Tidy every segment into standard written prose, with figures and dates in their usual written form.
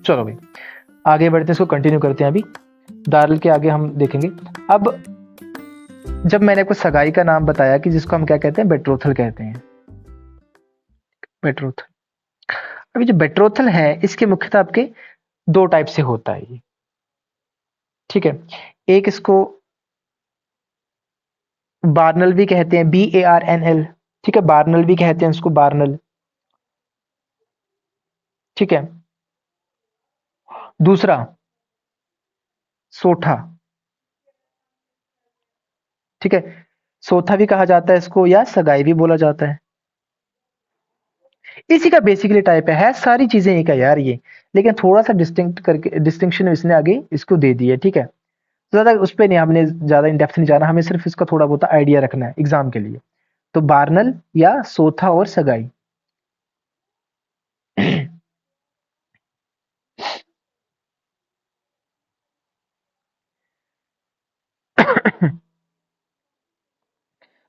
चलो भाई आगे बढ़ते हैं, इसको कंटिन्यू करते हैं। अभी दारल के आगे हम देखेंगे। अब जब मैंने आपको सगाई का नाम बताया कि जिसको हम क्या कहते हैं, बेट्रोथल कहते हैं, बेट्रोथल। अभी जो बेट्रोथल है इसके मुख्यतः आपके दो टाइप से होता है ये, ठीक है। एक इसको बार्नल भी कहते हैं, BARNL, ठीक है, बार्नल भी कहते हैं इसको, बार्नल, ठीक है। दूसरा सोठा, ठीक है, सोथा भी कहा जाता है इसको, या सगाई भी बोला जाता है। इसी का बेसिकली टाइप है सारी चीजें एक है यार ये, लेकिन थोड़ा सा डिस्टिंक्ट करके डिस्टिंक्शन इसने आगे इसको दे दी है, ठीक है। तो ज्यादा उस पर नहीं, हमने ज्यादा इन डेप्थ नहीं जाना, हमें सिर्फ इसका थोड़ा बहुत आइडिया रखना है एग्जाम के लिए। तो बार्नल या सोथा और सगाई।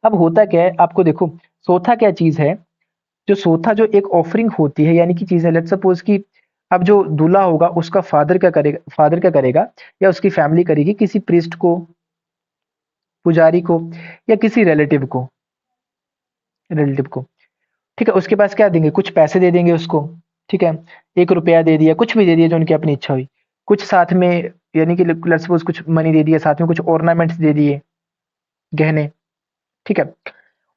अब होता क्या है आपको देखो, सोथा क्या चीज है, जो सोथा जो एक ऑफरिंग होती है, यानी कि चीज है, लेट्स सपोज कि अब जो दूल्हा होगा उसका फादर क्या करेगा, फादर क्या करेगा या उसकी फैमिली करेगी, किसी प्रीस्ट को, पुजारी को, या किसी रिलेटिव को, ठीक है, उसके पास क्या देंगे, कुछ पैसे दे देंगे उसको, ठीक है, 1 रुपया दे दिया, कुछ भी दे दिया जो उनकी अपनी इच्छा हुई, कुछ साथ में, यानी कि लेट्स सपोज कुछ मनी दे दिया, साथ में कुछ ऑर्नामेंट्स दे दिए, गहने, ठीक है।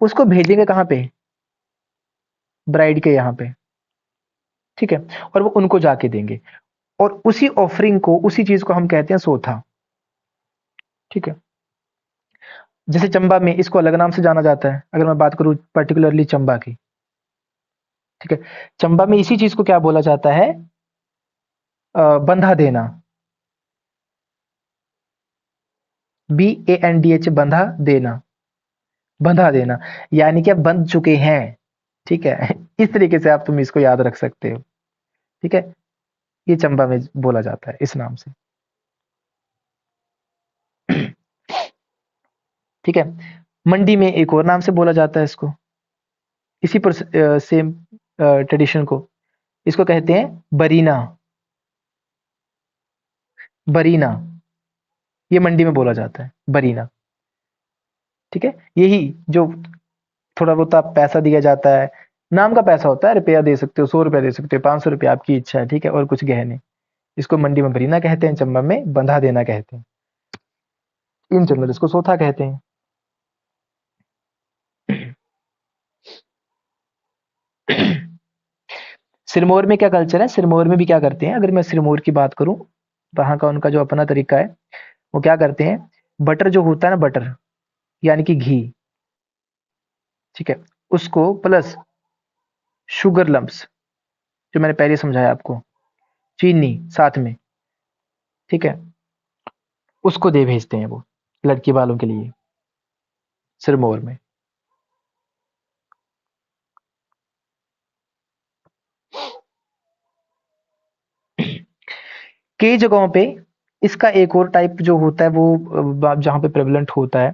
उसको भेजेंगे कहाँ पे, ब्राइड के यहाँ पे, ठीक है, और वो उनको जाके देंगे, और उसी ऑफरिंग को, उसी चीज को हम कहते हैं सोथा, ठीक है। जैसे चंबा में इसको अलग नाम से जाना जाता है, अगर मैं बात करूं पर्टिकुलरली चंबा की, ठीक है, चंबा में इसी चीज को क्या बोला जाता है, बंधा देना, BANDH, बंधा देना, बंधा देना, यानी कि अब बंध चुके हैं, ठीक है। इस तरीके से आप तुम इसको याद रख सकते हो, ठीक है। ये चंबा में बोला जाता है इस नाम से, ठीक है। मंडी में एक और नाम से बोला जाता है इसको, इसी पर सेम ट्रेडिशन को, इसको कहते हैं बरीना, बरीना, ये मंडी में बोला जाता है बरीना, ठीक है। यही जो थोड़ा बहुत आप पैसा दिया जाता है, नाम का पैसा होता है, रुपया दे सकते हो, 100 रुपया दे सकते हो, 500 रुपया, आपकी इच्छा है, ठीक है, और कुछ गहने, इसको मंडी में बरीना कहते हैं, चंबा में बंधा देना कहते हैं, इन जनरल इसको सोथा कहते हैं। सिरमौर में क्या कल्चर है, सिरमौर में भी क्या करते हैं, अगर मैं सिरमौर की बात करूं, वहां का उनका जो अपना तरीका है, वो क्या करते हैं, बटर जो होता है ना, बटर यानी कि घी, ठीक है, उसको प्लस शुगर लम्प्स, जो मैंने पहले समझाया आपको, चीनी साथ में, ठीक है, उसको दे भेजते हैं वो लड़की वालों के लिए सिरमौर में। कई जगहों पे इसका एक और टाइप जो होता है, वो जहां पे प्रेवलेंट होता है,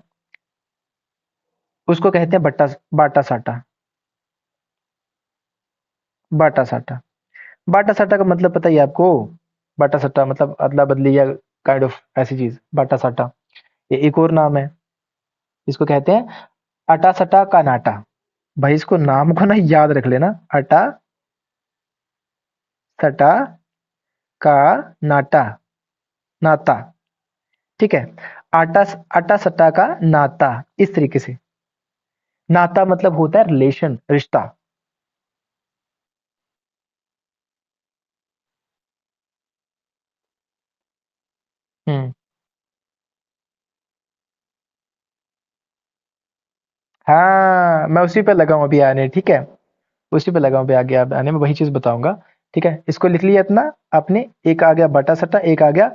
उसको कहते हैं बट्टा, बाटा साटा, बाटा साटा। बाटा साटा का मतलब पता ही है आपको, बाटा सट्टा मतलब अदला बदली या काइंड ऑफ ऐसी चीज, बाटा साटा। ये एक और नाम है, इसको कहते हैं अटा सटा का नाटा। भाई इसको नाम को ना याद रख लेना, अटा सटा का नाटा, नाता, ठीक है, आटा, अटा सटा का नाता, इस तरीके से। नाता मतलब होता है रिलेशन, रिश्ता। हम्म। हाँ मैं उसी पे लगा हूँ अभी आने, ठीक है, उसी पे लगा हूँ अभी आगे आने में वही चीज बताऊंगा, ठीक है। इसको लिख लिया इतना आपने, एक आ गया बटा सट्टा, एक आ गया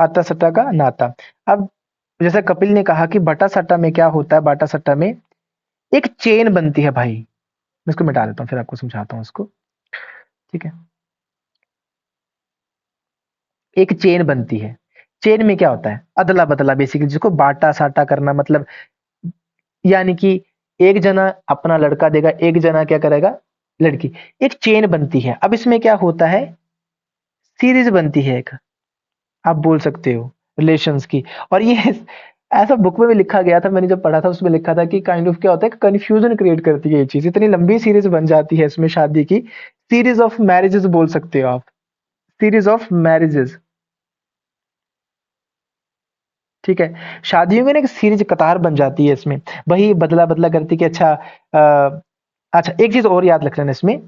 अता सट्टा का नाता। अब जैसे कपिल ने कहा कि बटा सट्टा में क्या होता है, बाटा सट्टा में एक चेन बनती है भाई, मैं इसको मिटा देता हूँ फिर आपको समझाता हूँ इसको, ठीक है। एक चेन बनती है, चेन में क्या होता है, अदला बदला बेसिकली, जिसको बाटा साटा करना मतलब, यानी कि एक जना अपना लड़का देगा, एक जना क्या करेगा, लड़की, एक चेन बनती है। अब इसमें क्या होता है, सीरीज बनती है एक, आप बोल सकते हो रिलेशंस की। और ये ऐसा बुक में भी लिखा गया था, मैंने जब पढ़ा था उसमें लिखा था कि काइंड ऑफ क्या होता है, कंफ्यूजन क्रिएट करती है ये चीज, इतनी लंबी सीरीज बन जाती है इसमें शादी की। सीरीज ऑफ मैरिजेस बोल सकते हो आप, सीरीज ऑफ मैरिजेस। ठीक है, शादियों की ना एक सीरीज कतार बन जाती है इसमें, वही बदला बदला करती कि अच्छा अच्छा एक चीज और याद रख लेना इसमें,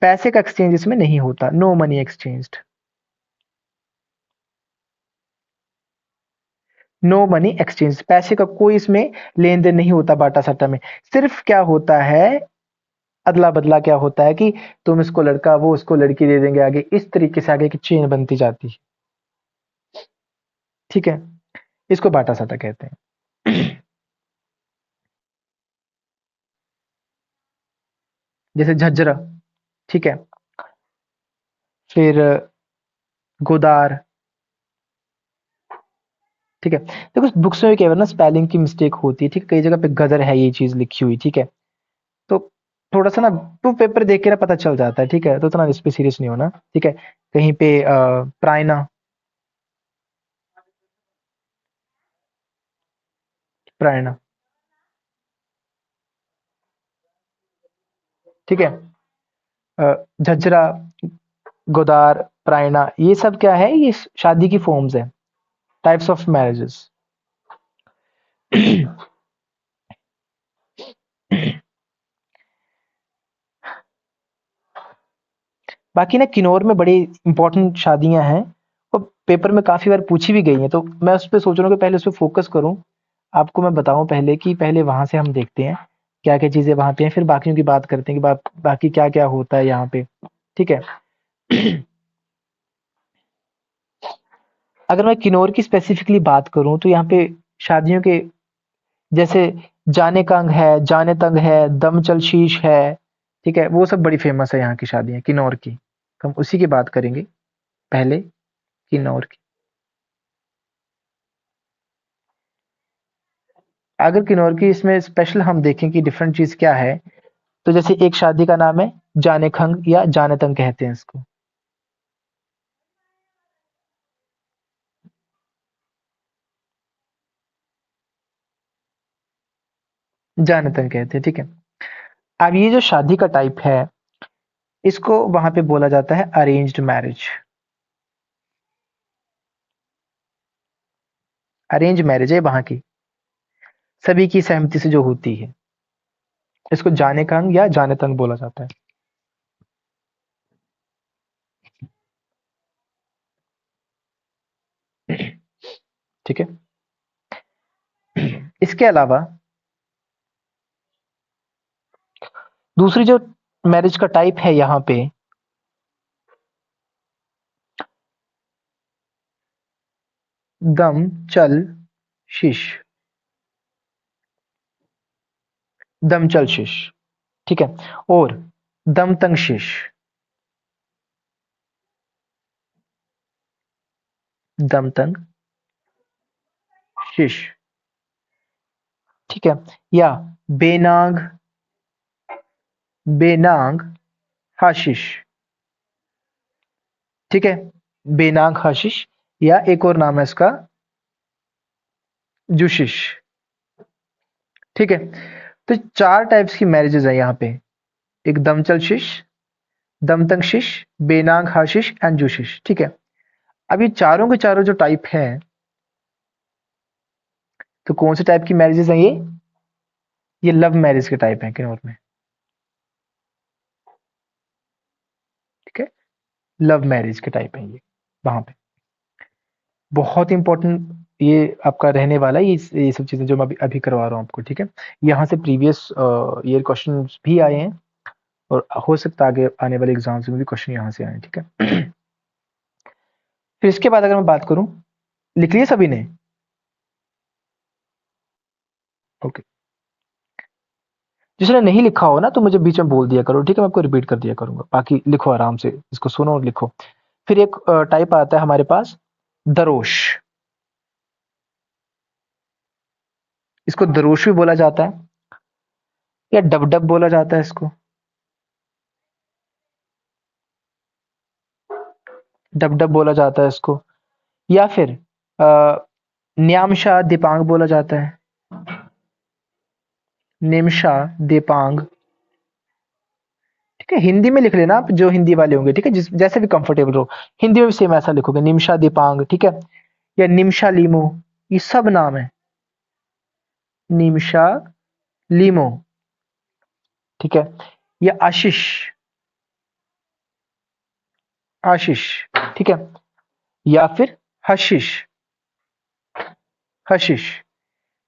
पैसे का एक्सचेंज इसमें नहीं होता, no money exchanged, no money exchange, पैसे का कोई इसमें लेन देन नहीं होता बाटा साटा में। सिर्फ क्या होता है, अदला बदला क्या होता है कि तुम इसको लड़का, वो उसको लड़की दे देंगे, आगे इस तरीके से आगे की चेन बनती जाती है। ठीक है, इसको बाटा साटा कहते हैं। जैसे झज्जरा, ठीक है, फिर गोदार। ठीक है, देखो बुक्स में क्या है ना, स्पेलिंग की मिस्टेक होती है, ठीक है, कई जगह पे गदर है ये चीज लिखी हुई, ठीक है, तो थोड़ा सा ना, तो पेपर देख के ना पता चल जाता है, ठीक है, तो इतना इस पे सीरियस नहीं होना, ठीक है। कहीं पे प्राइना, प्राइना, ठीक है, झज्जरा, गोदार, प्राइना, ये सब क्या है, ये शादी की फॉर्म्स है, टाइप्स ऑफ मैरिजेस। बाकी ना किन्नौर में बड़ी इंपॉर्टेंट शादियां हैं, और पेपर में काफी बार पूछी भी गई हैं, तो मैं उस पर सोच रहा हूँ कि पहले उस पर फोकस करूँ, आपको मैं बताऊं पहले कि पहले वहां से हम देखते हैं क्या क्या चीजें वहां पे हैं, फिर बाकियों की बात करते हैं कि बाकी क्या क्या होता है यहाँ पे। ठीक है। अगर मैं किन्नौर की स्पेसिफिकली बात करूं तो यहाँ पे शादियों के जैसे जाने कंग है, जाने तंग है, दम चल शीश है, ठीक है, वो सब बड़ी फेमस है यहाँ की शादियां किन्नौर की, तो हम उसी की बात करेंगे पहले, किन्नौर की। अगर किन्नौर की इसमें स्पेशल हम देखें कि डिफरेंट चीज क्या है, तो जैसे एक शादी का नाम है जाने खंग या जाने तंग कहते हैं इसको, जाने तंग कहते हैं, ठीक है। अब ये जो शादी का टाइप है, इसको वहां पे बोला जाता है अरेंज्ड मैरिज, अरेंज मैरिज है वहां की, सभी की सहमति से जो होती है, इसको जाने कंग या जाने तंग बोला जाता है। ठीक है। इसके अलावा दूसरी जो मैरिज का टाइप है यहाँ पे, दम चल शीश, दम चल शीश, ठीक है, और दम तंग शीश, दम तंग शीश, ठीक है, या बेनाग, बेनाग हाशिश, ठीक है, बेनाग हाशिश, या एक और नाम है इसका जुशिश, ठीक है। तो चार टाइप्स की मैरिजेस है यहाँ पे, एक दमचल शिश, दमतंग शिश, बेनाग हाशिश एंड जुशिश, ठीक है। अब ये चारों के चारों जो टाइप है, तो कौन से टाइप की मैरिजेस हैं ये लव मैरिज के टाइप हैं किन्नौर में, ठीक है, लव मैरिज के टाइप है ये वहां पे। बहुत इंपॉर्टेंट ये आपका रहने वाला है, ये सब चीजें जो मैं अभी करवा रहा हूँ आपको, ठीक है। यहाँ से प्रीवियस ईयर क्वेश्चन भी आए हैं, और हो सकता है आगे आने वाले एग्जाम्स में भी क्वेश्चन यहाँ से आए, ठीक है। फिर इसके बाद अगर मैं बात करूं, लिख लिए सभी ने? ओके। जिसने नहीं लिखा हो ना तो मुझे बीच में बोल दिया करो, ठीक है, मैं आपको रिपीट कर दिया करूंगा, बाकी लिखो आराम से, इसको सुनो और लिखो। फिर एक टाइप आता है हमारे पास, दरोश, इसको दरोश भी बोला जाता है, या डबडब बोला जाता है इसको, डब डब बोला जाता है इसको, या फिर न्यामशा दिपांग बोला जाता है, निमशा दिपांग। ठीक है, हिंदी में लिख लेना आप, जो हिंदी वाले होंगे, ठीक है, जिस जैसे भी कंफर्टेबल हो। हिंदी में भी सेम ऐसा लिखोगे, निमशा दिपांग, ठीक है, या निमशा लीमो, ये सब नाम है, निमशा लीमो, ठीक है, या आशीष, आशीष, ठीक है, या फिर हशीश, हशीश।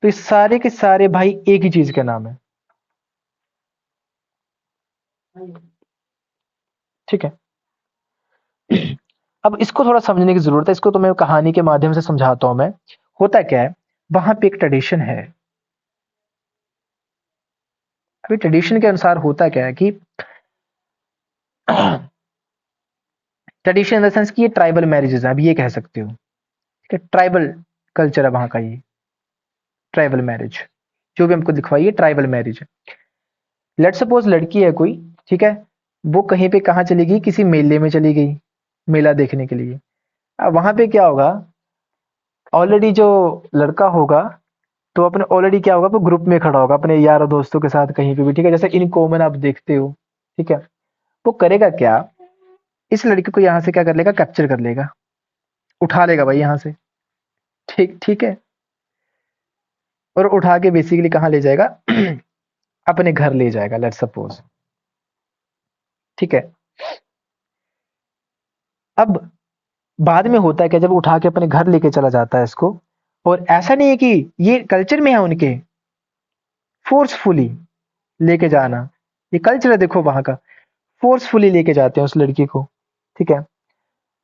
तो ये सारे के सारे भाई एक ही चीज के नाम है, ठीक है। अब इसको थोड़ा समझने की जरूरत है, इसको तो मैं कहानी के माध्यम से समझाता हूं मैं। होता क्या है, वहां पे एक ट्रेडिशन है। अभी ट्रेडिशन के अनुसार होता क्या है कि ट्रेडिशन इन द सेंस कि ये ट्राइबल मैरिजेस है, अब ये कह सकते हो, ठीक है, ट्राइबल कल्चर है वहां का, ये ट्राइबल मैरिज, जो भी हमको दिखवाइए ट्राइबल मैरिज है। लेट सपोज लड़की है कोई, ठीक है, वो कहीं पे कहाँ चली गई, किसी मेले में चली गई, मेला देखने के लिए। अब वहां पे क्या होगा, ऑलरेडी जो लड़का होगा, तो अपने ऑलरेडी क्या होगा, वो ग्रुप में खड़ा होगा अपने यारों दोस्तों के साथ कहीं पे भी, ठीक है, जैसे इन कॉमन आप देखते हो, ठीक है। वो करेगा क्या, इस लड़की को यहाँ से क्या कर लेगा, कैप्चर कर लेगा, उठा लेगा भाई यहाँ से, ठीक ठीक है, और उठा के बेसिकली कहाँ ले जाएगा, अपने घर ले जाएगा, लेट सपोज, ठीक है। अब बाद में होता है कि जब उठा के अपने घर लेके चला जाता है इसको, और ऐसा नहीं है कि ये कल्चर में है उनके फोर्सफुली लेके जाना, ये कल्चर है देखो वहां का, फोर्सफुली लेके जाते हैं उस लड़की को, ठीक है,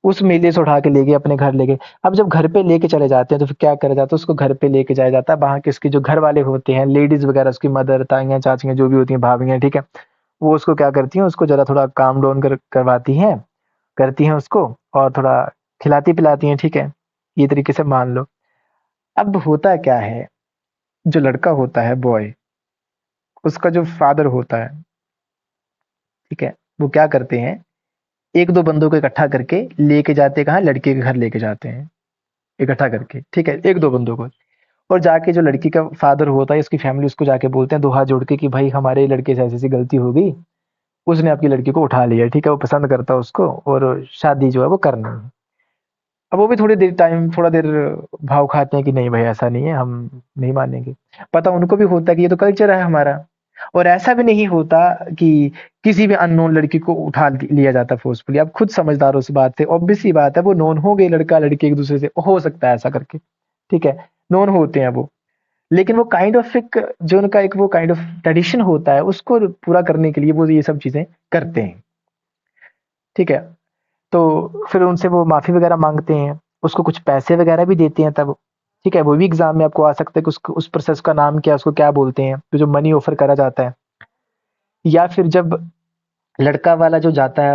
उस मेले से उठा के ले गए अपने घर ले गए। अब जब घर पे लेके चले जाते हैं तो फिर क्या करा जाता है, उसको घर पे लेके जाया जाता है, वहां के उसके जो घर वाले होते हैं, लेडीज वगैरह, उसकी मदर, ताइयां, चाचियां, जो भी होती हैं, भाभियां, ठीक है, वो उसको क्या करती हैं, उसको जरा थोड़ा काम डाउन करवाती हैं, करती हैं उसको, और थोड़ा खिलाती पिलाती हैं, ठीक है, ये तरीके से मान लो। अब होता क्या है, जो लड़का होता है बॉय, उसका जो फादर होता है, ठीक है, वो क्या करते हैं, एक दो बंदों को इकट्ठा करके लेके जाते हैं, कहाँ, लड़के के घर लेके जाते हैं, इकट्ठा करके, ठीक है, एक दो बंदों को। और जाके जो लड़की का फादर होता है, उसकी फैमिली उसको जाके बोलते हैं दो हाथ जोड़ के कि भाई हमारे लड़के से ऐसी ऐसी गलती हो गई, उसने आपकी लड़की को उठा लिया, ठीक है, वो पसंद करता है उसको, और शादी जो है वो करनी है। अब वो भी थोड़ी देर टाइम, थोड़ा देर भाव खाते हैं कि नहीं भाई ऐसा नहीं है, हम नहीं मानेंगे। पता उनको भी होता है कि ये तो कल्चर है हमारा, और ऐसा भी नहीं होता कि किसी भी अननोन लड़की को उठा लिया जाता फोर्सफुली। आप खुद समझदार हो उस बात से, ऑब्वियस सी बात है, वो नोन हो गए, लड़का लड़की एक दूसरे से, हो सकता है ऐसा करके, ठीक है, नोन होते हैं वो। लेकिन वो काइंड ऑफ एक, जो उनका एक वो काइंड ऑफ ट्रेडिशन होता है, उसको पूरा करने के लिए वो ये सब चीजें करते हैं, ठीक है। तो फिर उनसे वो माफी वगैरह मांगते हैं, उसको कुछ पैसे वगैरह भी देते हैं तब, ठीक है, वो भी एग्जाम में आपको आ सकता है कि उस प्रोसेस का नाम क्या है, उसको क्या बोलते हैं, तो जो मनी ऑफर करा जाता है। या फिर जब लड़का वाला जो जाता है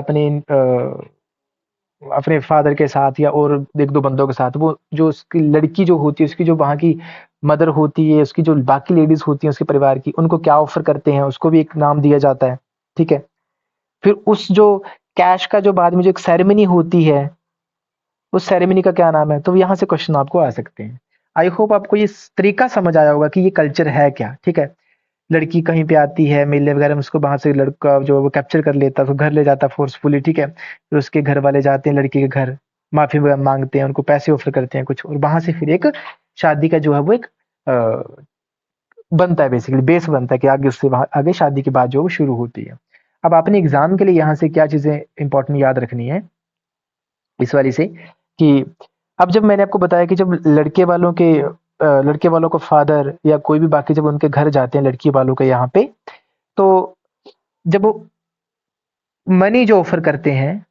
अपने फादर के साथ या और एक दो बंदों के साथ, वो जो उसकी लड़की जो होती है, उसकी जो वहां की मदर होती है, उसकी जो बाकी लेडीज होती हैं उसके परिवार की, उनको क्या ऑफर करते हैं, उसको भी एक नाम दिया जाता है, ठीक है। फिर उस जो कैश का जो बाद में जो एक सेरेमनी होती है, उस सेरेमनी का क्या नाम है, तो यहाँ से क्वेश्चन आपको आ सकते हैं। आई होप आपको ये तरीका समझ आया होगा कि ये कल्चर है क्या, ठीक है। लड़की कहीं पे आती है मेले वगैरह में, उसको वहां से लड़का जो है वो कैप्चर कर लेता है, उसको घर ले जाता है फोर्सफुली, ठीक है, फिर उसके घर वाले जाते हैं लड़की के घर, माफी वगैरह मांगते हैं, उनको पैसे ऑफर करते हैं कुछ, और वहां से फिर एक शादी का जो है वो एक बनता है, बेसिकली बेस बनता है कि आगे उससे वहां आगे शादी की बात जो है वो शुरू होती है। अब आपने एग्जाम के लिए यहाँ से क्या चीजें इंपॉर्टेंट याद रखनी है इस वाली से, कि अब जब मैंने आपको बताया कि जब लड़के वालों को फादर या कोई भी बाकी जब उनके घर जाते हैं लड़की वालों के यहाँ पे, तो जब वो मनी जो ऑफर करते हैं,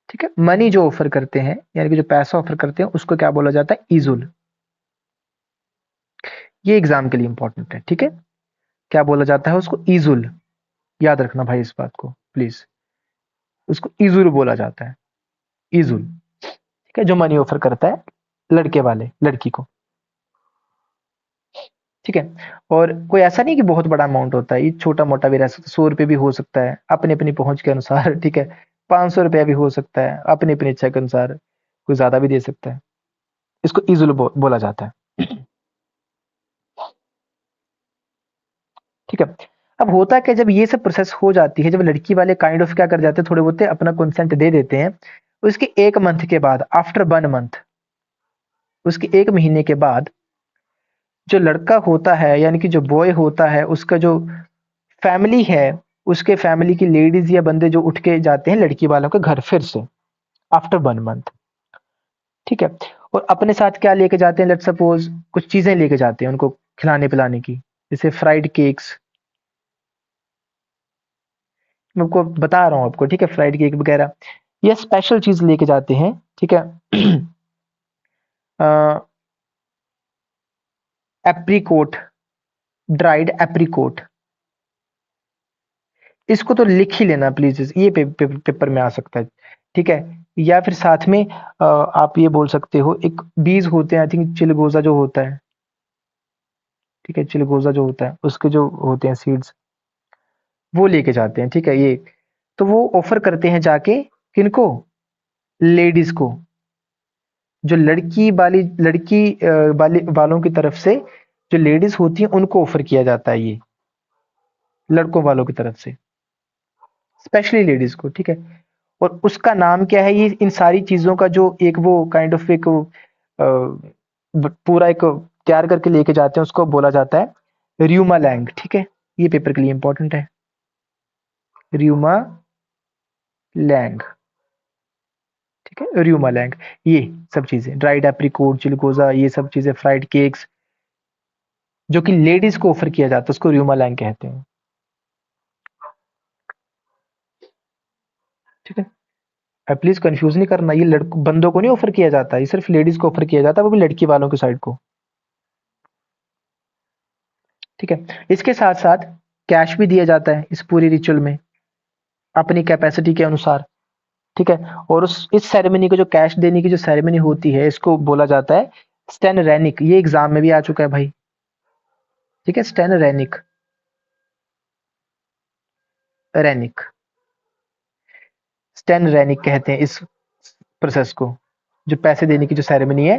ठीक है, मनी जो ऑफर करते हैं यानी कि जो पैसा ऑफर करते हैं, उसको क्या बोला जाता है, ईजुल। ये एग्जाम के लिए इंपॉर्टेंट है, ठीक है, क्या बोला जाता है उसको, ईजुल। याद रखना भाई इस बात को प्लीज, उसको ईजुल बोला जाता है, ईजुल, ठीक है, जो मनी ऑफर करता है लड़के वाले लड़की को, ठीक है। और कोई ऐसा नहीं कि बहुत बड़ा अमाउंट होता है, ये छोटा मोटा भी रह सकता है, 100 रुपए भी हो सकता है, अपनी अपनी पहुंच के अनुसार, ठीक है, 500 रुपया भी हो सकता है, अपनी अपनी इच्छा के अनुसार कोई ज्यादा भी दे सकता है। इसको ईजुल बोला जाता है। ठीक है। अब होता क्या, जब ये सब प्रोसेस हो जाती है, जब लड़की वाले काइंड ऑफ क्या कर जाते हैं, थोड़े बहुत अपना कंसेंट दे देते हैं, उसके 1 मंथ के बाद, आफ्टर 1 मंथ, उसके 1 महीने के बाद, जो लड़का होता है यानी कि जो बॉय होता है, उसका जो फैमिली है, उसके फैमिली की लेडीज या बंदे जो उठ के जाते हैं लड़की वालों के घर फिर से, आफ्टर 1 मंथ। ठीक है। और अपने साथ क्या लेके जाते हैं, लेट सपोज कुछ चीजें लेके जाते हैं उनको खिलाने पिलाने की, जैसे फ्राइड केक्स, मैं आपको बता रहा हूँ आपको, ठीक है, फ्राइड केक वगैरह, ये स्पेशल चीज लेके जाते हैं। ठीक है। एप्रीकोट, ड्राइड एप्रीकोट, इसको तो लिख ही लेना प्लीज, ये पेपर में आ सकता है। ठीक है। या फिर साथ में आप ये बोल सकते हो, एक बीज होते हैं, आई थिंक चिलगोजा जो होता है, ठीक है, चिलगोजा जो होता है उसके जो होते हैं सीड्स, वो लेके जाते हैं। ठीक है। ये तो वो ऑफर करते हैं जाके, किनको, लेडीज को, जो लड़की वाली, लड़की वालों की तरफ से जो लेडीज होती हैं उनको ऑफर किया जाता है ये, लड़कों वालों की तरफ से, स्पेशली लेडीज को। ठीक है। और उसका नाम क्या है, ये इन सारी चीजों का जो एक वो काइंड ऑफ एक पूरा एक तैयार करके लेके जाते हैं, उसको बोला जाता है र्यूमा लैंग। ठीक है। ये पेपर के लिए इंपॉर्टेंट है, र्यूमा लैंग। ठीक है, र्यूमा लैंग, ये सब चीजें, ड्राइड एप्रीकोट, चिलगोजा, ये सब चीजें, फ्राइड केक्स, जो कि लेडीज को ऑफर किया जाता है, उसको र्यूमा लैंग कहते हैं। ठीक है। प्लीज कंफ्यूज नहीं करना, ये लड़कों बंदों को नहीं ऑफर किया जाता, ये सिर्फ लेडीज को ऑफर किया जाता है, वो भी लड़की वालों की साइड को। ठीक है। इसके साथ साथ कैश भी दिया जाता है इस पूरी रिचुअल में, अपनी कैपेसिटी के अनुसार। ठीक है। और उस इस सेरेमनी को, जो कैश देने की जो सेरेमनी होती है, इसको बोला जाता है स्टेन रेनिक। ये एग्जाम में भी आ चुका है भाई। ठीक है, स्टेन रेनिक, रेनिक, स्टेन रेनिक कहते हैं इस प्रोसेस को, जो पैसे देने की जो सेरेमनी है,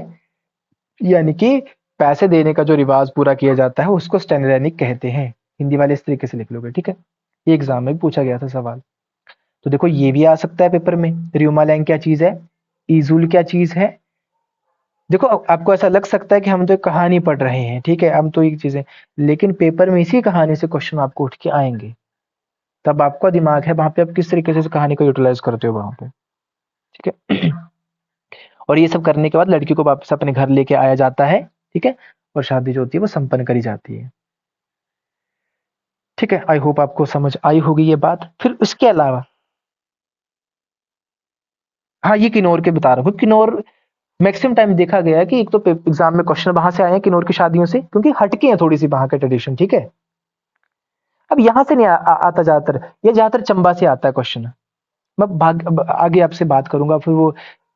यानी कि पैसे देने का जो रिवाज पूरा किया जाता है, उसको स्टेन रेनिक कहते हैं। हिंदी वाले इस तरीके से लिख लोगे। ठीक है। ये एग्जाम में भी पूछा गया था सवाल। तो देखो ये भी आ सकता है पेपर में, र्यूमालैंग क्या चीज है, ईजुल क्या चीज है। देखो आपको ऐसा लग सकता है कि हम तो एक कहानी पढ़ रहे हैं, ठीक है, हम तो एक चीजें, लेकिन पेपर में इसी कहानी से क्वेश्चन आपको उठ के आएंगे, तब आपका दिमाग है वहां पे, आप किस तरीके से इस कहानी को यूटिलाइज करते हो वहां पे। ठीक है। और ये सब करने के बाद लड़की को वापस अपने घर लेके आया जाता है। ठीक है। और शादी जो होती है वो संपन्न करी जाती है। ठीक है। आई होप आपको समझ आई होगी ये बात। फिर उसके अलावा, हाँ, ये किन्नौर के बता रहा हूँ, किन्नौर मैक्सिमम टाइम देखा गया है कि एक तो एग्जाम में क्वेश्चन वहां से आए हैं किन्नौर की शादियों से, क्योंकि हटके हैं थोड़ी सी वहां के ट्रेडिशन। ठीक है। अब यहाँ से नहीं आता ज्यादातर, ये ज्यादातर चंबा से आता है क्वेश्चन। मैं अब आगे आपसे बात करूंगा, फिर वो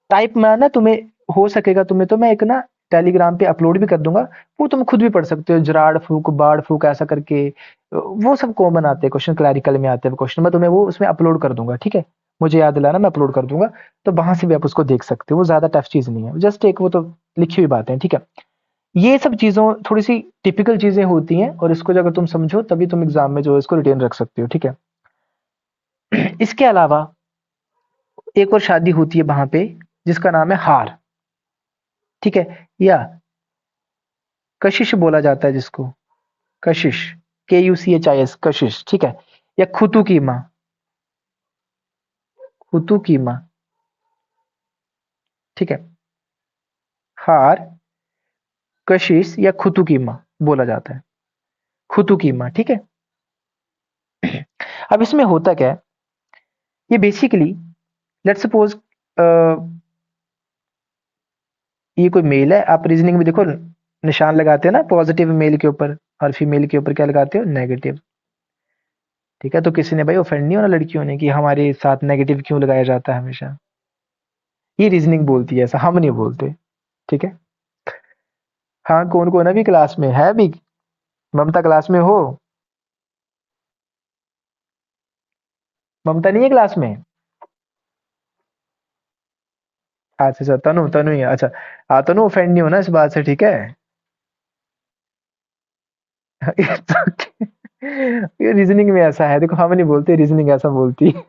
टाइप में ना, तुम्हें हो सकेगा तुम्हें तो मैं एक ना टेलीग्राम पे अपलोड भी कर दूंगा, वो तुम खुद भी पढ़ सकते हो, जराड़ फूक बाढ़ फूक ऐसा करके, वो सब कॉमन आते हैं क्वेश्चन, क्लैरिकल में आते हैं क्वेश्चन, मैं तुम्हें वो उसमें अपलोड कर दूंगा। ठीक है। मुझे याद दिलाना, मैं अपलोड कर दूंगा, तो वहां से भी आप उसको देख सकते हो, वो ज्यादा टफ चीज नहीं है, जस्ट एक वो तो लिखी हुई बातें हैं। ठीक है। ये सब चीजों थोड़ी सी टिपिकल चीजें होती हैं, और इसको जो अगर तुम समझो तभी तुम एग्जाम में जो है इसको रिटेन रख सकते हो। ठीक है। इसके अलावा एक और शादी होती है वहां पे, जिसका नाम है हार। ठीक है। या कशिश बोला जाता है जिसको, कशिश, KUCHIS, कशिश। ठीक है। या खुतू की माँ, खुतू की माँ। ठीक है। हार, कशिश या खुतू की माँ बोला जाता है, खुतू की माँ। ठीक है। अब इसमें होता क्या है, ये बेसिकली, लेट सपोज ये कोई मेल है, आप रीजनिंग में देखो निशान लगाते हो ना पॉजिटिव मेल के ऊपर, और फीमेल के ऊपर क्या लगाते हो, नेगेटिव। ठीक है। तो किसी ने भाई ऑफेंड नहीं होना लड़कियों ने कि हमारे साथ नेगेटिव क्यों लगाया जाता है हमेशा, ये रीजनिंग बोलती है, ऐसा हम नहीं बोलते। ठीक है। हाँ, कौन कौन अभी क्लास में है, अभी ममता क्लास में हो, ममता नहीं है क्लास में, अच्छा अच्छा, तनु तनु ही है, अच्छा। हाँ, तनु ऑफेंड नहीं होना इस बात से, ठीक है। It's okay। ये रीजनिंग में ऐसा है, देखो हम नहीं बोलते, रीजनिंग ऐसा बोलती है।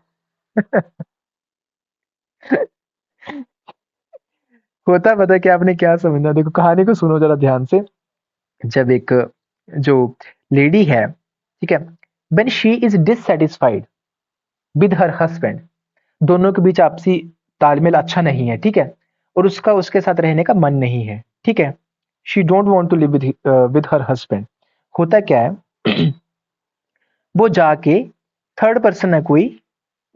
होता है, पता है कि आपने क्या समझना, देखो कहानी को सुनो जरा ध्यान से। जब एक जो लेडी है, ठीक है, when she is dissatisfied with her husband, दोनों के बीच आपसी तालमेल अच्छा नहीं है, ठीक है, और उसका उसके साथ रहने का मन नहीं है, ठीक है, she don't want to live with her husband. होता क्या है, वो जाके थर्ड पर्सन है कोई,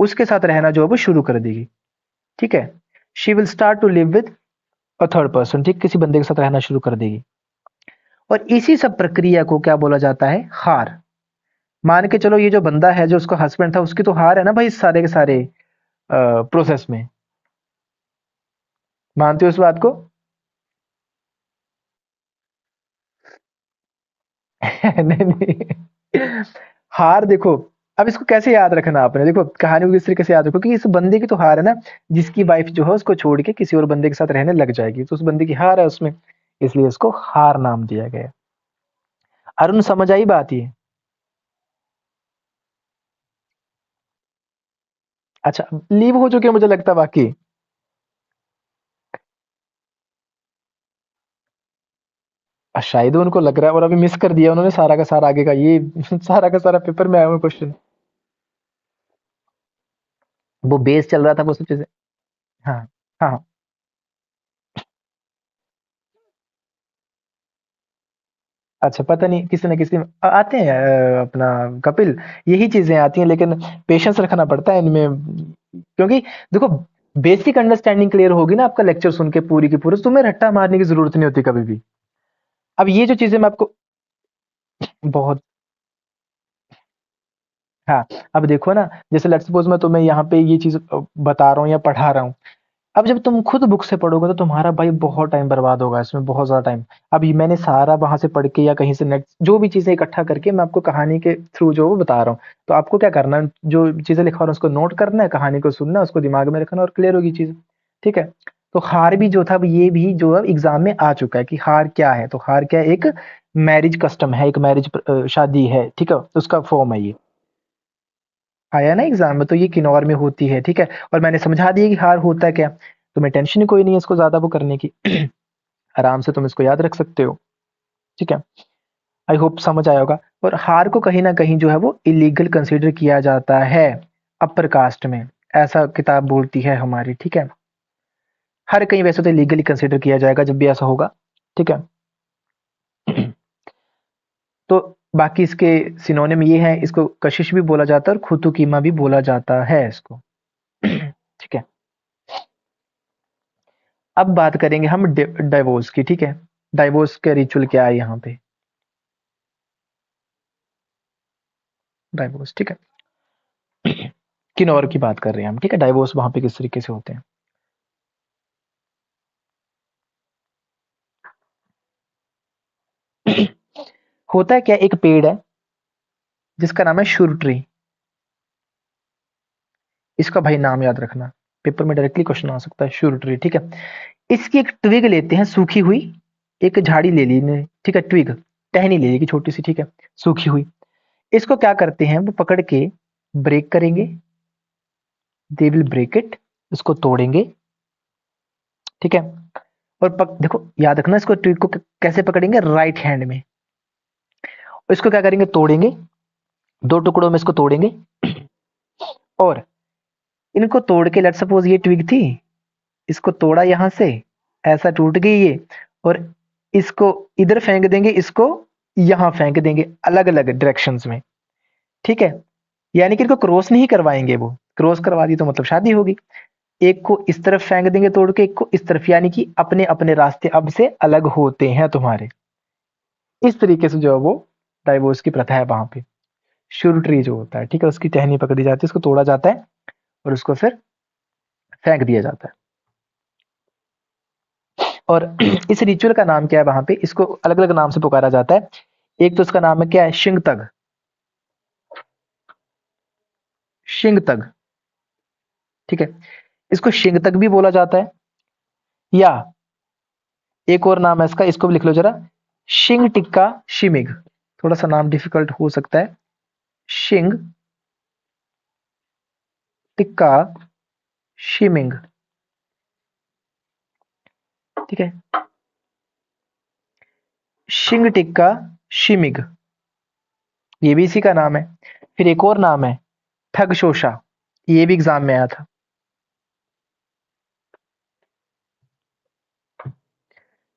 उसके साथ रहना जो है वो शुरू कर देगी, ठीक है। She will start to live with a third person, ठीक, किसी बंदे के साथ रहना शुरू कर देगी। और इसी सब प्रक्रिया को क्या बोला जाता है, हार। मान के चलो ये जो बंदा है जो उसका हस्बैंड था, उसकी तो हार है ना भाई, इस सारे के सारे प्रोसेस में। मानते हो इस बात को? नहीं नहीं, हार देखो, अब इसको कैसे याद रखना आपने, देखो कहानी को किस तरीके से याद रखो कि इस बंदे की तो हार है ना, जिसकी वाइफ जो है उसको छोड़ के किसी और बंदे के साथ रहने लग जाएगी, तो उस बंदे की हार है उसमें, इसलिए इसको हार नाम दिया गया। अरुण समझ आई बात ये? अच्छा, लीव हो चुके हैं मुझे लगता है बाकी। शायद उनको लग रहा है, और अभी मिस कर दिया उन्होंने सारा का सारा आगे का ये सारा का सारा पेपर में आया हुआ क्वेश्चन। वो बेस चल रहा था वो सब चीजें। हाँ हाँ हाँ। अच्छा, पता नहीं किसी न किसी में आते हैं, अपना कपिल, यही चीजें आती हैं, लेकिन पेशेंस रखना पड़ता है इनमें, क्योंकि देखो बेसिक अंडरस्टैंडिंग क्लियर होगी ना आपका लेक्चर सुन के पूरी की पूरी, तो तुम्हें रट्टा मारने की जरूरत नहीं होती कभी भी। अब ये जो चीजें मैं आपको बहुत, हाँ, अब देखो ना, जैसे लेट्स सपोज मैं तुम्हें यहाँ पे ये चीज बता रहा हूँ या पढ़ा रहा हूँ, अब जब तुम खुद बुक से पढ़ोगे तो तुम्हारा भाई बहुत टाइम बर्बाद होगा इसमें, बहुत ज़्यादा टाइम। अब ये मैंने सारा वहाँ से पढ़ के या कहीं से नेट जो भी चीज़ें इकट्ठा करके मैं आपको कहानी के थ्रू जो वो बता रहा हूँ। तो आपको क्या करना है, जो चीज़ें लिखा हो उसको नोट करना है, कहानी को सुनना है, उसको दिमाग में रखना और क्लियर होगी चीज़। ठीक है? तो हार भी जो था ये भी जो है एग्ज़ाम में आ चुका है कि हार क्या है? तो हार क्या है? एक मैरिज कस्टम है, एक मैरिज शादी है, ठीक है? उसका फॉर्म है ये। आया ना एग्ज़ाम में, तो ये किन्नौर में होती है, ठीक है? और मैंने समझा दिया कि हार होता क्या? तुम्हें टेंशन ही कोई नहीं है इसको ज़्यादा वो करने की। आराम से तुम इसको याद रख सकते हो, ठीक है? आई होप समझ आया होगा। और हार को कहीं न कहीं जो है वो इलीगल कंसीडर किया जाता है अपर कास्ट में, ऐसा किताब बोलती है हमारी, ठीक है? हर कहीं वैसे तो इलीगली कंसीडर किया जाएगा जब भी ऐसा होगा, ठीक है? तो बाकी इसके सिनोनिम ये है, इसको कशिश भी बोला जाता है और खुतुकीमा भी बोला जाता है इसको। ठीक है? अब बात करेंगे हम डाइवोर्स की, ठीक है? डाइवोर्स का रिचुअल क्या है यहाँ पे? डाइवोर्स, ठीक है? किन्नौर की बात कर रहे हैं हम, ठीक है? डाइवोर्स वहाँ पे किस तरीके से होते हैं? होता है क्या, एक पेड़ है जिसका नाम है शुर ट्री। इसका भाई नाम याद रखना, पेपर में डायरेक्टली क्वेश्चन आ सकता है, शुर ट्री, ठीक है? इसकी एक ट्विग लेते हैं सूखी हुई, एक झाड़ी ले ली ने, ठीक है, ट्विग, टहनी ले लेगी छोटी सी, ठीक है, सूखी हुई। इसको क्या करते हैं, वो पकड़ के ब्रेक करेंगे, दे विल ब्रेक इट, इसको तोड़ेंगे, ठीक है? और देखो याद रखना, इसको ट्विग को कैसे पकड़ेंगे, राइट हैंड में। इसको क्या करेंगे, तोड़ेंगे, दो टुकड़ों में इसको तोड़ेंगे, और इनको तोड़ के, लेट्स सपोज ये ट्विग थी, इसको तोड़ा यहाँ से, ऐसा टूट गई ये, और इसको इधर फेंक देंगे, इसको यहाँ फेंक देंगे, अलग अलग डायरेक्शंस में, ठीक है? यानी कि इनको क्रॉस नहीं करवाएंगे, वो क्रॉस करवा दी तो मतलब शादी होगी। एक को इस तरफ फेंक देंगे तोड़ के, एक को इस तरफ, यानी कि अपने अपने रास्ते अब से अलग होते हैं तुम्हारे। इस तरीके से जो है वो डाइवोर्स की प्रथा है वहां पे। शुरू ट्री जो होता है, ठीक है, उसकी टहनी पकड़ी जाती है, उसको तोड़ा जाता है और उसको फिर फेंक दिया जाता है। और इस रिचुअल का नाम क्या है वहां पे, इसको अलग अलग नाम से पुकारा जाता है। एक तो इसका नाम है क्या है, शिंग तग। शिंग तग, ठीक है, इसको शिंग तग भी बोला जाता है। या एक और नाम है इसका, इसको भी लिख लो जरा, शिंग टिक्का शिमिग। थोड़ा सा नाम डिफिकल्ट हो सकता है, शिंग टिक्का शिमिंग। ठीक है, शिंग टिक्का शिमिग, ये भी इसी का नाम है। फिर एक और नाम है ठगशोशा, ये भी एग्जाम में आया था।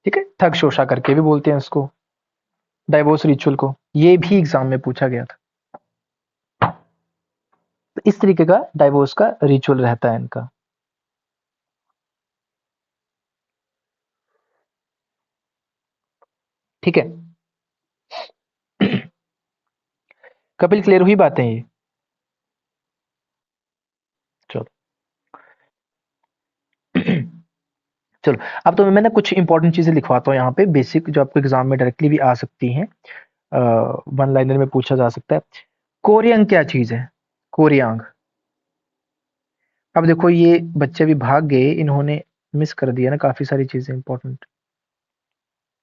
ठीक है, ठगशोशा करके भी बोलते हैं इसको, डाइवोर्स रिचुअल को, ये भी एग्जाम में पूछा गया था। तो इस तरीके का डाइवोर्स का रिचुअल रहता है इनका। ठीक है, कपिल क्लियर हुई बातें ये? चलो चलो, अब तो मैं ना कुछ इंपॉर्टेंट चीजें लिखवाता हूँ यहाँ पे, बेसिक जो आपको एग्जाम में डायरेक्टली भी आ सकती हैं, वन लाइनर में पूछा जा सकता है। कोरियंग क्या चीज है? कोरियांग। अब देखो ये बच्चे भी भाग गए, इन्होंने मिस कर दिया ना काफी सारी चीजें इंपॉर्टेंट,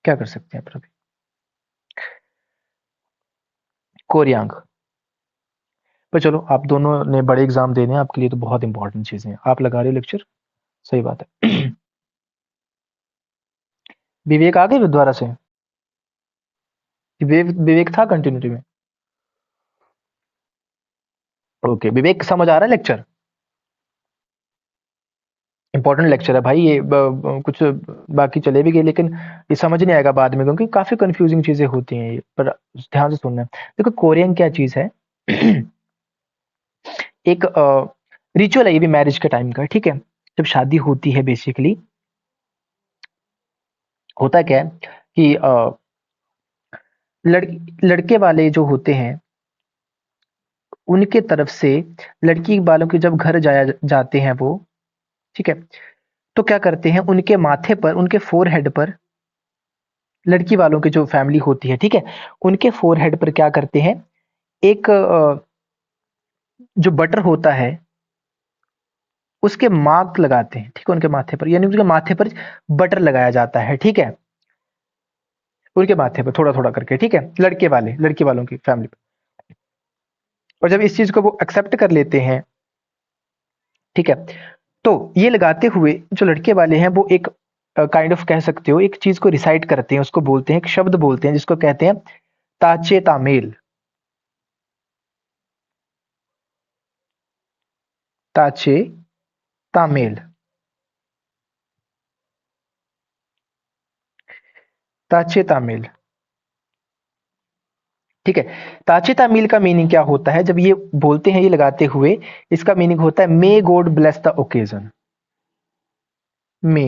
क्या कर सकते हैं अभी। कोरियांग, पर चलो आप दोनों ने बड़े एग्जाम देने हैं, आपके लिए तो बहुत इंपॉर्टेंट चीजें हैं, आप लगा रहे हो लेक्चर, सही बात है। विवेक आ गए दोबारा से? विवेक था कंटिन्यूटी में? ओके, विवेक समझ आ रहा है लेक्चर? इंपॉर्टेंट लेक्चर है भाई ये, कुछ बाकी चले भी गए लेकिन ये समझ नहीं आएगा बाद में, क्योंकि काफी कंफ्यूजिंग चीजें होती हैं ये, पर ध्यान से सुनना। देखो कोरियन क्या चीज है? एक रिचुअल है, ये भी मैरिज के टाइम का, ठीक है। जब शादी होती है बेसिकली होता क्या है कि लड़, लड़के वाले जो होते हैं उनके तरफ से लड़की वालों के जब घर जाया जाते हैं वो, ठीक है, तो क्या करते हैं उनके माथे पर, उनके फोरहेड पर, लड़की वालों की जो फैमिली होती है, ठीक है, उनके फोरहेड पर क्या करते हैं, एक जो बटर होता है उसके मार्क लगाते हैं, ठीक है, उनके माथे पर, यानी उनके माथे पर बटर लगाया जाता है, ठीक है, उनके माथे पर थोड़ा थोड़ा करके, ठीक है, लड़के वाले, लड़की वालों की फैमिली पर। और जब इस चीज को वो एक्सेप्ट कर लेते हैं, ठीक है, तो ये लगाते हुए जो लड़के वाले हैं वो एक काइंड ऑफ कह सकते हो एक चीज को रिसाइट करते हैं, उसको बोलते हैं, एक शब्द बोलते हैं जिसको कहते हैं ताचे तामेल। ताचे तामेल, ताचे तामेल, ठीक है। ताचे तामील का मीनिंग क्या होता है जब ये बोलते हैं, ये लगाते हुए, इसका मीनिंग होता है may God bless the occasion, may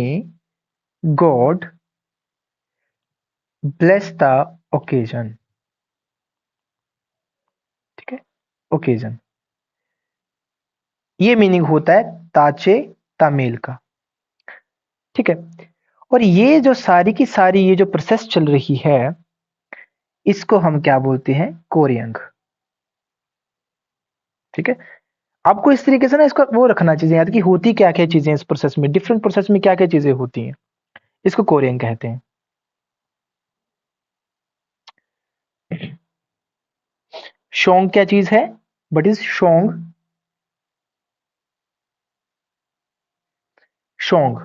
God bless the occasion, ठीक है, ओकेजन, ये मीनिंग होता है ताचे तामील का, ठीक है। और ये जो सारी की सारी ये जो प्रोसेस चल रही है, इसको हम क्या बोलते हैं? कोरियंग, ठीक है। आपको इस तरीके से ना इसको वो रखना चाहिए याद कि होती क्या क्या चीजें इस प्रोसेस में, डिफरेंट प्रोसेस में क्या क्या चीजें होती हैं, इसको कोरियंग कहते हैं। शोंग क्या चीज है? व्हाट इज शोंग? शोंग,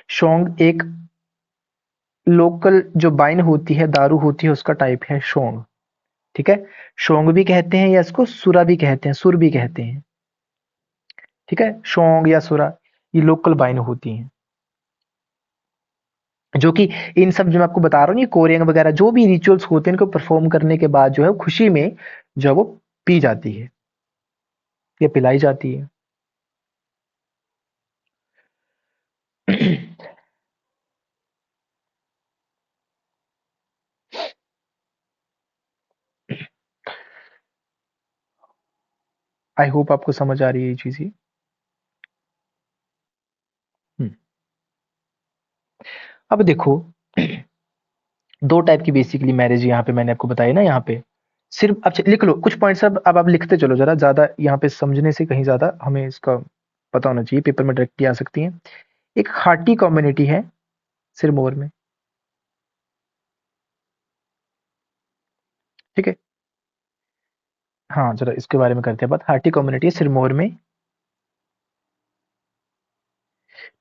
शोंग एक लोकल जो बाइन होती है, दारू होती है, उसका टाइप है शोंग, ठीक है। शोंग भी कहते हैं या इसको सुरा भी कहते हैं, सुर भी कहते हैं, ठीक है। शोंग या सुरा ये लोकल बाइन होती हैं, जो कि इन सब जो मैं आपको बता रहा हूँ, ये कोरियंग वगैरह जो भी रिचुअल्स होते हैं, इनको परफॉर्म करने के बाद जो है खुशी में जो है वो पी जाती है या पिलाई जाती है। आई होप आपको समझ आ रही है ये चीज ही। हम्म, अब देखो दो टाइप की बेसिकली मैरिज यहाँ पे मैंने आपको बताई ना, यहाँ पे सिर्फ अब लिख लो कुछ पॉइंट्स, अब आप लिखते चलो जरा, ज्यादा यहाँ पे समझने से कहीं ज्यादा हमें इसका पता होना चाहिए, पेपर में डायरेक्टली आ सकती हैं। एक हाटी कम्युनिटी है सिरमौर में, ठीक है। हाँ, जरा इसके बारे में करते हैं बात। हाटी कम्युनिटी है सिरमौर में,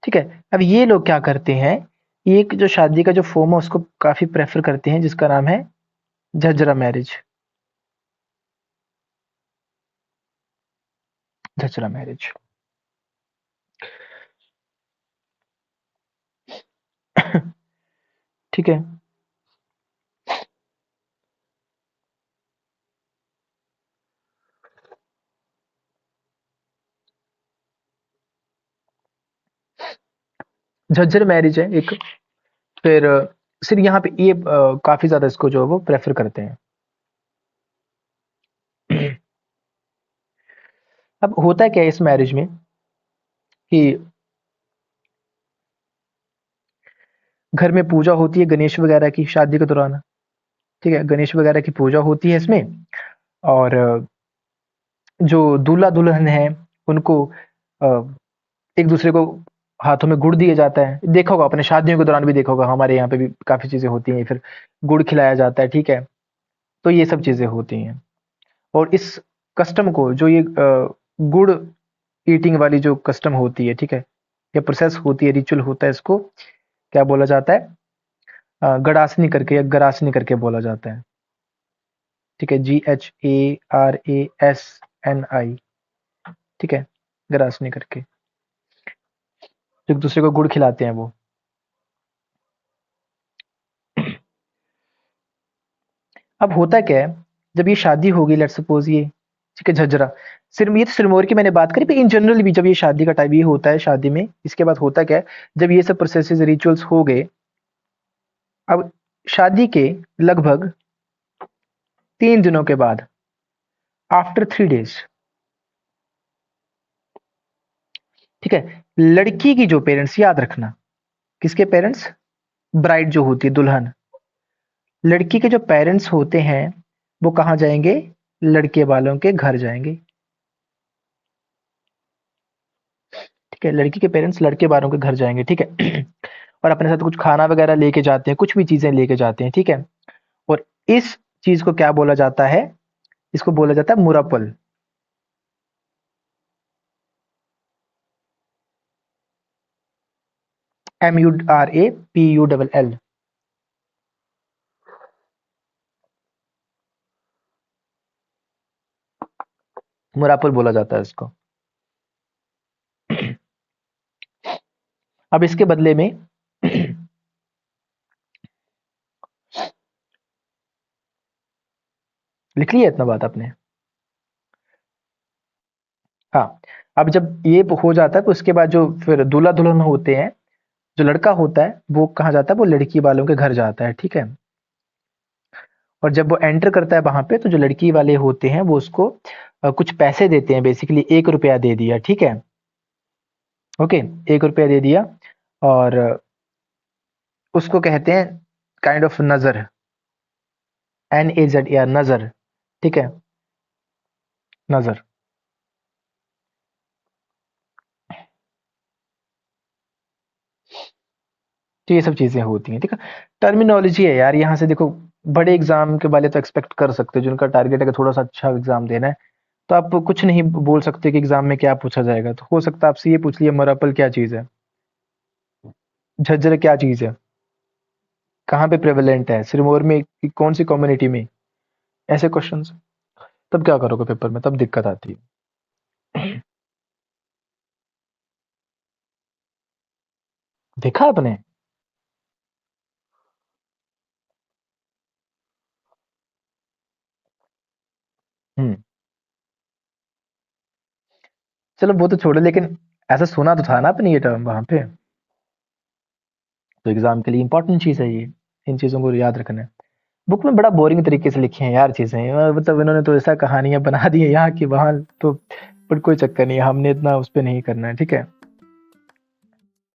ठीक है। अब ये लोग क्या करते हैं, एक जो शादी का जो फॉर्म है उसको काफी प्रेफर करते हैं, जिसका नाम है झज्जरा मैरिज। झज्जरा मैरिज। ठीक है। झज्जर मैरिज है एक। फिर सिर्फ यहाँ पे ये काफी ज्यादा इसको जो है वो प्रेफर करते हैं। अब होता क्या है इस मैरिज में कि घर में पूजा होती है गणेश वगैरह की शादी के दौरान, ठीक है। गणेश वगैरह की पूजा होती है इसमें। और जो दूल्हा दुल्हन है उनको अ, एक दूसरे को हाथों में गुड़ दिया जाता है। देखा होगा अपने शादियों के दौरान भी, देखा होगा हमारे यहाँ पे भी काफी चीजें होती हैं। फिर गुड़ खिलाया जाता है, ठीक है। तो ये सब चीजें होती हैं। और इस कस्टम को, जो ये गुड़ ईटिंग वाली जो कस्टम होती है, ठीक है, ये प्रोसेस होती है, रिचुअल होता है, इसको क्या बोला जाता है, गड़ासनी करके या गरासनी करके बोला जाता है, ठीक है। GHARASNI, ठीक है, गरासनी करके एक दूसरे को गुड़ खिलाते हैं वो। अब होता क्या है, जब ये शादी होगी, लेट्स सपोज ये, ठीक है, झज्जरा, सिर्फ ये तो सिरमौर की मैंने बात करी, इन जनरल भी जब ये शादी का टाइम ये होता है शादी में, इसके बाद होता क्या है, जब ये सब प्रोसेसेस रिचुअल्स हो गए, अब शादी के लगभग 3 दिनों के बाद, आफ्टर 3 डेज, ठीक है, लड़की की जो पेरेंट्स, याद रखना, किसके पेरेंट्स, ब्राइड जो होती है दुल्हन, लड़की के जो पेरेंट्स होते हैं वो कहाँ जाएंगे, लड़के वालों के घर जाएंगे, ठीक है। लड़की के पेरेंट्स लड़के वालों के घर जाएंगे, ठीक है। और अपने साथ कुछ खाना वगैरह लेके जाते हैं, कुछ भी चीजें लेके जाते हैं, ठीक है। और इस चीज को क्या बोला जाता है, इसको बोला जाता है मुरापल। MURAPULL, मुरापल बोला जाता है इसको। अब इसके बदले में लिख लिया इतना बात आपने, हाँ। अब जब ये हो जाता है तो उसके बाद जो फिर दूल्हा दुल्हन होते हैं, जो लड़का होता है वो कहाँ जाता है, वो लड़की वालों के घर जाता है, ठीक है। और जब वो एंटर करता है वहां पे, तो जो लड़की वाले होते हैं वो उसको कुछ पैसे देते हैं, बेसिकली 1 रुपया दे दिया, ठीक है। ओके, 1 रुपया दे दिया। और उसको कहते हैं काइंड ऑफ नजर, NAZ, या नजर, ठीक है, नजर। तो ये सब चीजें होती हैं, ठीक है। टर्मिनोलॉजी है यार, यहाँ से देखो, बड़े एग्जाम के वाले तो एक्सपेक्ट कर सकते हो, जिनका टारगेट है कि थोड़ा सा अच्छा एग्जाम देना है, तो आप कुछ नहीं बोल सकते कि एग्जाम में क्या पूछा जाएगा। तो हो सकता है आपसे ये पूछ लिया, मरापल क्या चीज है, झज्जर क्या चीज है, कहाँ पे प्रेवलेंट है, सिरमौर में कौन सी कम्युनिटी में, ऐसे क्वेश्चंस। तब क्या करोगे पेपर में, तब दिक्कत आती है। देखा आपने। हम्म। चलो वो तो छोड़ो, लेकिन ऐसा सुना तो था ना आपने ये टर्म वहां पे। तो एग्जाम के लिए इंपॉर्टेंट चीज है ये, इन चीजों को याद रखना है। बुक में बड़ा बोरिंग तरीके से लिखे हैं यार चीजें, मतलब इन्होंने तो ऐसा कहानियां बना दी है यहाँ की वहां तो। बट कोई चक्कर नहीं है, हमने इतना उस पर नहीं करना है, ठीक है।